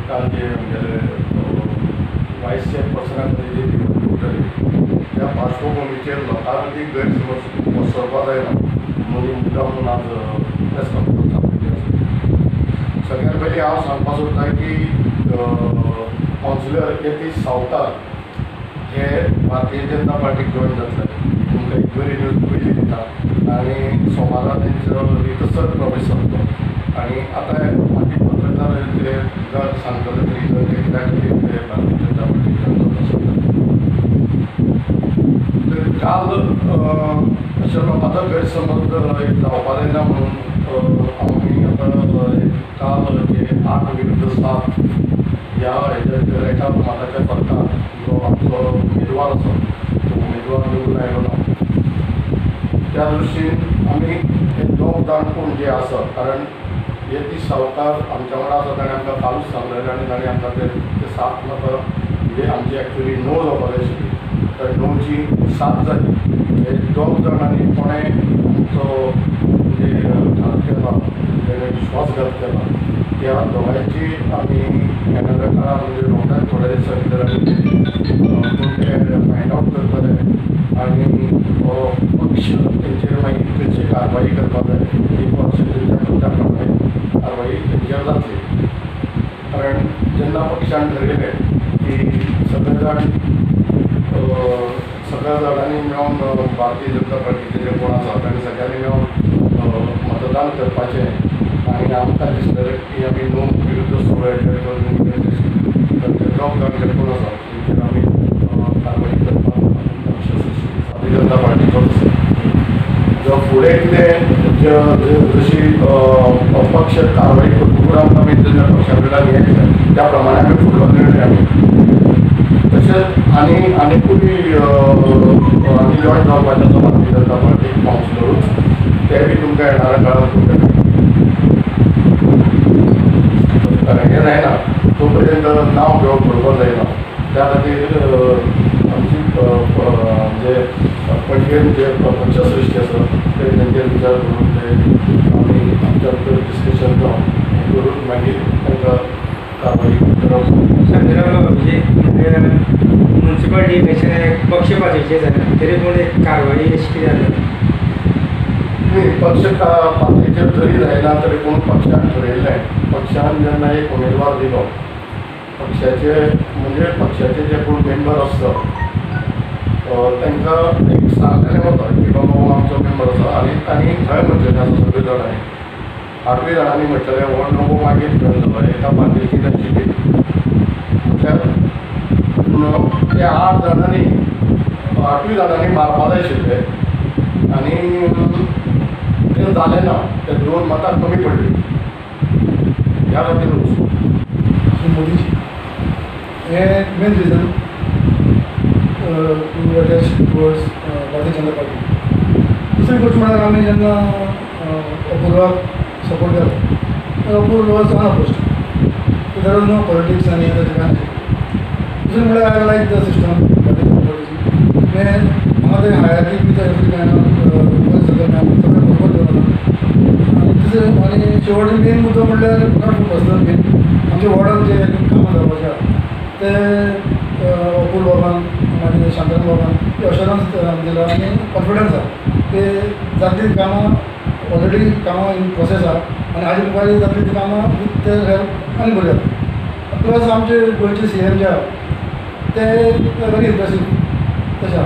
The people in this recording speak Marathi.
काल जे म्हणजे वायस चेअरपर्सना कडेन जी निवडणूक जाली त्या पार्श्वभूमीचेर लोकां मदीं गैरसमज पसरपा जायना म्हणून मुद्दाम आज प्रेस कॉन्फरन्स आपली आसा. सगळ्यात पयलीं हांव सांगपाक सोदतां की कावन्सिलर यतीश सावकार हे भारतीय जनता पार्टीक जॉयन जातले. तुमकां एक बरी न्यूज पयली दिता आनी सोमारा तेंचो रितसर प्रवेश जातलो. आनी आतां बाकी पत्रकार ते सांगतले तरी ते कित्याक ते भारतीय जनता पार्टीक जॉयन जाता. काल अशें लोकांचो गैरसमज जावपा जायना म्हणून आमी आतां काल जे 8-7 ह्या रेखा माताच्या फरकान जो आमचो उमेदवार आसा तो उमेदवार निवडून आयलो ना त्या दृश्टीन आमी हे 9 जाण कोण जे आसा कारण यतीश सावकार आमच्या वांगडा आसा ताणें आमकां कालूच सांगलेलें आनी ताणें आमकां ते 7 म्हाका म्हणजे आमची एक्चुली 9 जावपाक जाय आशिल्ली तर 9ची 7 जाली. हे 2 जाणांनी कोणें आमचो म्हणजे घात केला तेणें विश्वासघात केला त्या दोगांयची आमी येणाऱ्या काळार म्हणजे रोखडेच थोड्या दिसा भितर आमी ते फायंड आवट करतले आनी पक्ष तेंचेर मागीर खंयची कारवाई करपाक जाय ती पक्ष त्या प्रमाणे कारवाई तेंचेर जातली. कारण जेन्ना पक्षान ठरयलें की सगळ्या जाणांनी मेळून भारतीय जनता पार्टीचे जे कोण आसा तांणी सगळ्यांनी मेळून मतदान करपाचें आनी आमकां दिसलें की आमी 9 विरुद्ध 16 ते लोक जे कोण आसा तेंचेर आमी कारवाई करपाक भारतीय जनता पार्टीचो जो फुडें कितें जशी पक्ष कारवाई करतकूच आमकां तेन्ना पक्षा कडल्यान हें त्या प्रमाणे आमी फुडलो निर्णय आमी तशेंच आनीकूय आनी जॉयन जावपाचें आसा भारतीय जनता पार्टी कावन्सिलरूच ते बी तुमकां येणाऱ्या काळार हें जायना तो पर्यंत नांव घेवप बरोबर जायना. त्या खातीर आमची जे पणजेन जे पक्ष सृश्टी आसा ते तेंचेर विचार करून ते आमी आमच्या भितर डिस्कशन करून मागीर तांकां कारवाई करप. म्हणजे म्युन्सिपालिटी इलेक्शन पक्षपातीचें जालें तरी पूण एक कारवाई अशी कितें जाता न्ही पक्ष पातळीचेर जरी जायना तरी पूण पक्षान ठरयल्लें पक्षान जेन्ना एक उमेदवार दिलो पक्षाचे म्हणजे पक्षाचे जे कोण मेंबर आसता तांकां एक सांगलेलें वता की बाबा हो आमचो मेंबर आसा आनी तांणी खंय म्हटलेलें आसा सगळे जाणांनी 8 जाणांनी म्हटलेलें हो नवो मागीर जॉयन जालो एका पातळीची तांची म्हटल्यार त्या 8 जाणांनी 8 जाणांनी मारपा जाय आशिल्ले आनी तें जालें ना ते 2 मतां कमी पडली ह्या खातीरूच मोदीजी हें main reason to attach towards Bharatiya Janata party. दुसरी गोष्ट म्हळ्यार आमी जेन्ना अपूर्वाक सपोर्ट केलो Apurva was unopposed there was no politics आनी ताचे कांय दुसरें म्हळ्यार I like the system Bharatiya Janata पार्टीची म्हाका ते हायरार्की बी सगळें बरोबर दवरना आनी शेवटी मेन मुद्दो म्हणल्यार नॉट पर्सनल बीन आमच्या वॉर्डान जे कामां जावपाचे आसा ते अपूर्व बाबान आनी शांतनू बाबान अशुरन्स दिला आनी कॉन्फिडन्स आसा की जातली कामां ऑलरेडी कामां इन प्रोसेस आसा आनी हाजे मुखार जातली ती कामां विथ ते हेल्प आनी बरी जाता. प्लस आमचे गोंयचे CM जे आसा ते व्हेरी इम्प्रेसीव तशें आसा.